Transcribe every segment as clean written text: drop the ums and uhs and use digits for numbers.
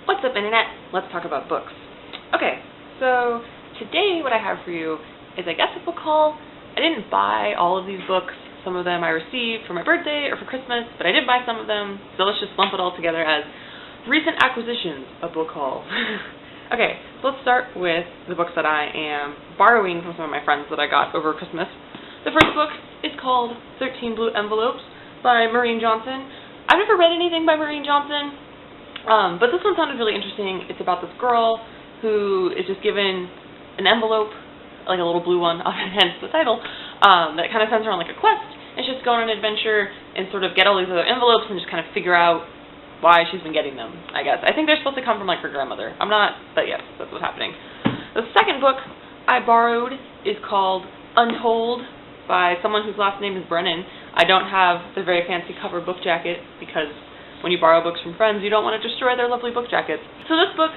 What's up, Internet? Let's talk about books. Okay, so today what I have for you is, I guess, a book haul. I didn't buy all of these books. Some of them I received for my birthday or for Christmas, but I did buy some of them, so let's just lump it all together as recent acquisitions, a book haul. Okay, so let's start with the books that I am borrowing from some of my friends that I got over Christmas. The first book is called 13 Blue Envelopes by Maureen Johnson. I've never read anything by Maureen Johnson, but this one sounded really interesting. It's about this girl who is just given an envelope, like a little blue one, hence the title, that kind of sends her on like a quest, and she's going on an adventure and sort of get all these other envelopes and just kind of figure out why she's been getting them, I guess. I think they're supposed to come from like her grandmother. I'm not, but yes, that's what's happening. The second book I borrowed is called Untold by someone whose last name is Brennan. I don't have the very fancy cover book jacket because when you borrow books from friends, you don't want to destroy their lovely book jackets. So this book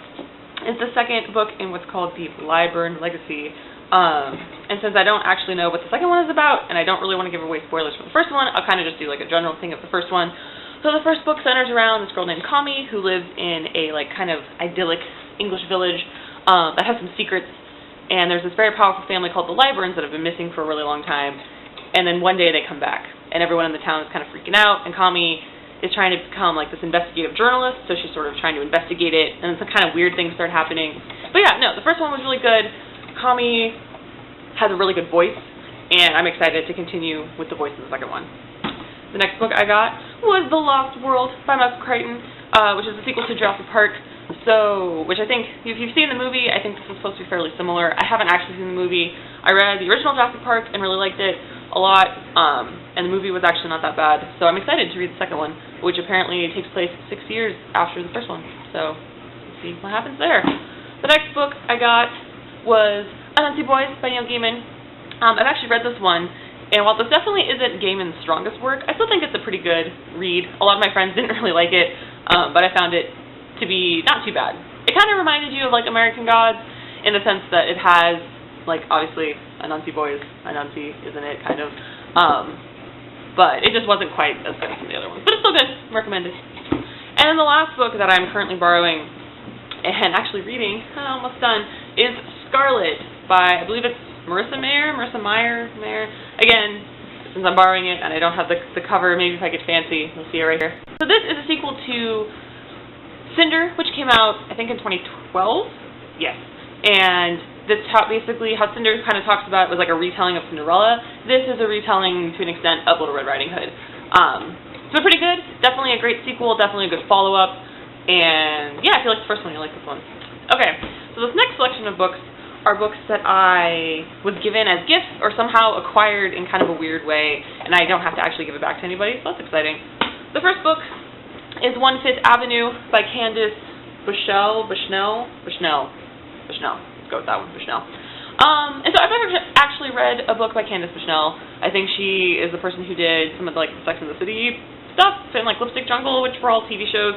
is the second book in what's called the Lyburn Legacy. And since I don't actually know what the second one is about, and I don't really want to give away spoilers from the first one, I'll kind of just do like a general thing of the first one. So the first book centers around this girl named Kami who lives in a like kind of idyllic English village that has some secrets. And there's this very powerful family called the Lyburns that have been missing for a really long time. And then one day they come back, and everyone in the town is kind of freaking out, and Kami is trying to become like this investigative journalist, so she's sort of trying to investigate it, and some kind of weird things start happening. But yeah, no, the first one was really good. Kami has a really good voice, and I'm excited to continue with the voice in the second one. The next book I got was The Lost World by Michael Crichton, which is a sequel to Jurassic Park. So, which I think, if you've seen the movie, I think this is supposed to be fairly similar. I haven't actually seen the movie. I read the original Jurassic Park and really liked it a lot, and the movie was actually not that bad. So I'm excited to read the second one, which apparently takes place 6 years after the first one. So, let's see what happens there. The next book I got was Anansi Boys by Neil Gaiman. I've actually read this one, and while this definitely isn't Gaiman's strongest work, I still think it's a pretty good read. A lot of my friends didn't really like it, but I found it to be not too bad. It kind of reminded you of like American Gods in the sense that it has, like, obviously Anansi Boys, Anansi, isn't it, kind of, but it just wasn't quite as good as some of the other ones. But it's still good, recommended. And then the last book that I'm currently borrowing and actually reading, almost done, is Scarlet by, I believe it's Marissa Meyer. Again, since I'm borrowing it and I don't have the cover, maybe if I get fancy, you'll see it right here. So this is a sequel to Cinder, which came out, I think, in 2012? Yes. And this basically how Cinder kind of talks about it was like a retelling of Cinderella. This is a retelling, to an extent, of Little Red Riding Hood. So pretty good. Definitely a great sequel. Definitely a good follow-up. And yeah, if you like the first one, you'll like this one. Okay, so this next selection of books are books that I was given as gifts or somehow acquired in kind of a weird way, and I don't have to actually give it back to anybody, so that's exciting. The first book is One Fifth Avenue by Candace Bushnell. Let's go with that one, Bushnell. And so I've never actually read a book by Candace Bushnell. I think she is the person who did some of the, like, Sex and the City stuff and like Lipstick Jungle, which were all TV shows.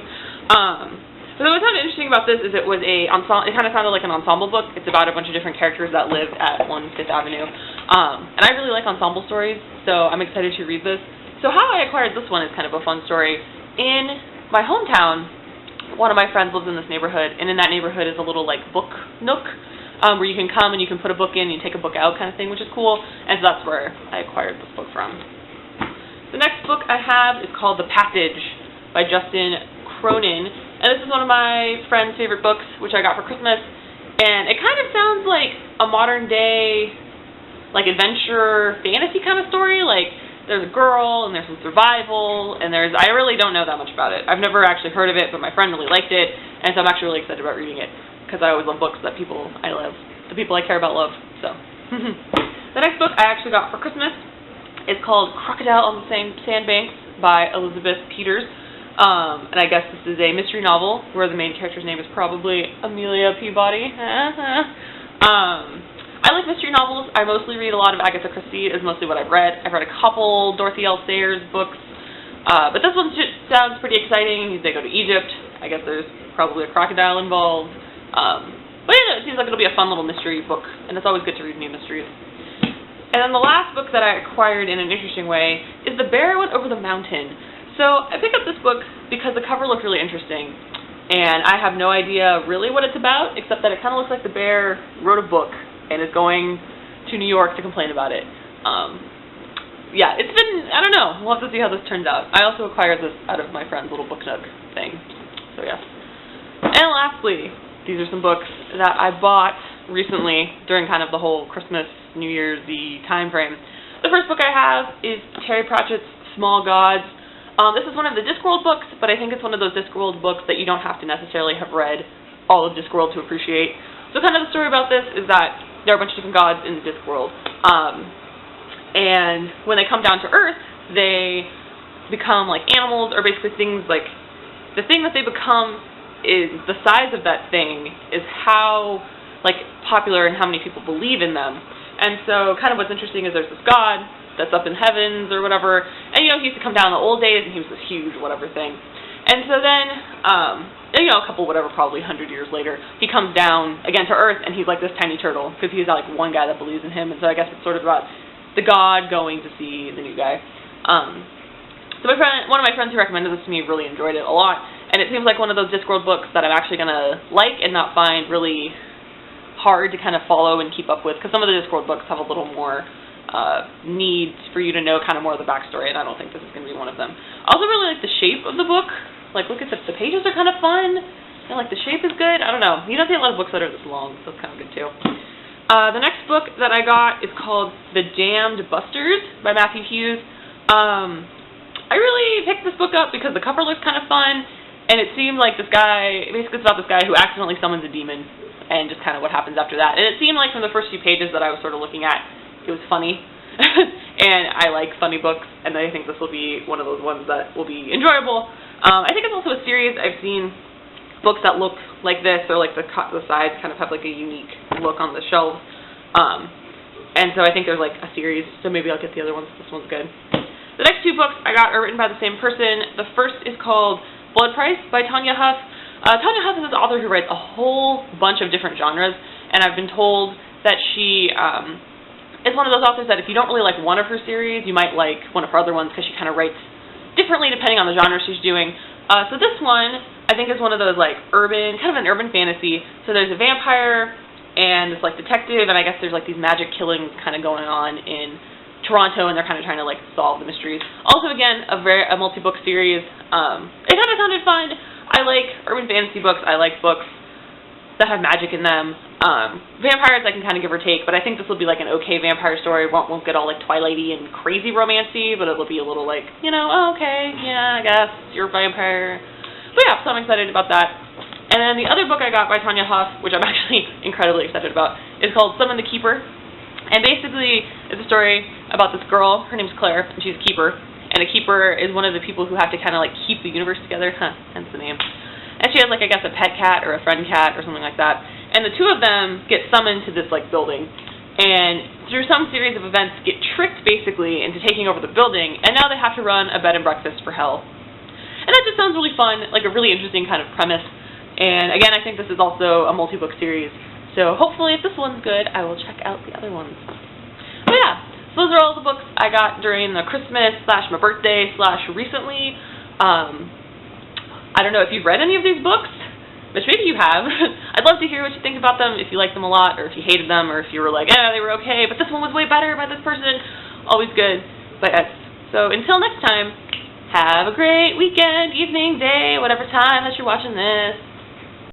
So what sounded interesting about this is it was a ensemble. It kind of sounded like an ensemble book. It's about a bunch of different characters that live at One Fifth Avenue, and I really like ensemble stories, so I'm excited to read this. So how I acquired this one is kind of a fun story. In my hometown, one of my friends lives in this neighborhood, and in that neighborhood is a little like book nook where you can come and you can put a book in and you take a book out kind of thing, which is cool, and so that's where I acquired this book from. The next book I have is called The Passage by Justin Cronin, and this is one of my friend's favorite books, which I got for Christmas, and it kind of sounds like a modern day like adventure fantasy kind of story. Like, there's a girl, and there's some survival, and I really don't know that much about it. I've never actually heard of it, but my friend really liked it, and so I'm actually really excited about reading it, because I always love books that the people I care about love, so. The next book I actually got for Christmas is called Crocodile on the Sandbanks by Elizabeth Peters, and I guess this is a mystery novel, where the main character's name is probably Amelia Peabody. I like mystery novels. I mostly read a lot of Agatha Christie, is mostly what I've read. I've read a couple Dorothy L. Sayers books, but this one sounds pretty exciting. They go to Egypt. I guess there's probably a crocodile involved. But yeah, it seems like it'll be a fun little mystery book, and it's always good to read new mysteries. And then the last book that I acquired in an interesting way is The Bear Went Over the Mountain. So I picked up this book because the cover looked really interesting. and I have no idea really what it's about, except that it kind of looks like the bear wrote a book and is going to New York to complain about it. Yeah, it's been, I don't know, we'll have to see how this turns out. I also acquired this out of my friend's little book nook thing, so yes. And lastly, these are some books that I bought recently during kind of the whole Christmas, New Year's-y time frame. The first book I have is Terry Pratchett's Small Gods. This is one of the Discworld books, but I think it's one of those Discworld books that you don't have to necessarily have read all of Discworld to appreciate. So kind of the story about this is that there are a bunch of different gods in Discworld. And when they come down to Earth, they become like animals, or basically things like, the thing that they become is, the size of that thing is how like popular and how many people believe in them. And so kind of what's interesting is there's this god that's up in heavens or whatever, and he used to come down in the old days and he was this huge whatever thing. And so then, a couple whatever, probably 100 years later, he comes down again to Earth and he's like this tiny turtle, because he's like one guy that believes in him, and so I guess it's sort of about the god going to see the new guy. So one of my friends who recommended this to me really enjoyed it a lot, and it seems like one of those Discworld books that I'm actually going to like and not find really hard to kind of follow and keep up with, because some of the Discworld books have a little more need for you to know kind of more of the backstory, and I don't think this is going to be one of them. I also really like the shape of the book. Like, look at the pages are kind of fun, and like the shape is good. I don't know. You don't see a lot of books that are this long, so it's kind of good too. The next book that I got is called The Damned Busters by Matthew Hughes. I really picked this book up because the cover looks kind of fun, and it seemed like this guy, basically it's about this guy who accidentally summons a demon, and just kind of what happens after that. And it seemed like from the first few pages that I was sort of looking at, it was funny. And I like funny books, and I think this will be one of those ones that will be enjoyable. I think it's also a series. I've seen books that look like this, or like the sides kind of have like a unique look on the shelves. And so I think there's like a series, so maybe I'll get the other ones. This one's good. The next two books I got are written by the same person. The first is called Blood Price by Tanya Huff. Tanya Huff is this author who writes a whole bunch of different genres, and I've been told that she is one of those authors that if you don't really like one of her series, you might like one of her other ones, because she kind of writes differently depending on the genre she's doing. So this one, I think, is one of those like urban, kind of an urban fantasy. So there's a vampire and this like detective, and I guess there's like these magic killings kind of going on in Toronto, and they're kind of trying to like solve the mysteries. Also, again, a multi-book series. It kind of sounded fun. I like urban fantasy books. I like books that have magic in them. Vampires I can kind of give or take, but I think this will be like an okay vampire story. Won't get all like Twilighty and crazy romancy, but it'll be a little like, oh, okay, yeah, I guess you're a vampire. But yeah, so I'm excited about that. And then the other book I got by Tanya Huff, which I'm actually incredibly excited about, is called Summon the Keeper. And basically, it's a story about this girl. Her name's Claire, and she's a keeper. And a keeper is one of the people who have to kind of like keep the universe together, hence the name. And she has like, I guess, a pet cat or a friend cat or something like that. And the two of them get summoned to this like building. And through some series of events get tricked basically into taking over the building, and now they have to run a bed and breakfast for hell. And that just sounds really fun, like a really interesting kind of premise. And again, I think this is also a multi-book series. So hopefully if this one's good, I will check out the other ones. But yeah, so those are all the books I got during the Christmas / my birthday / recently. I don't know if you've read any of these books, which maybe you have. I'd love to hear what you think about them, if you liked them a lot, or if you hated them, or if you were like, they were okay, but this one was way better by this person. Always good. But so until next time, have a great weekend, evening, day, whatever time that you're watching this.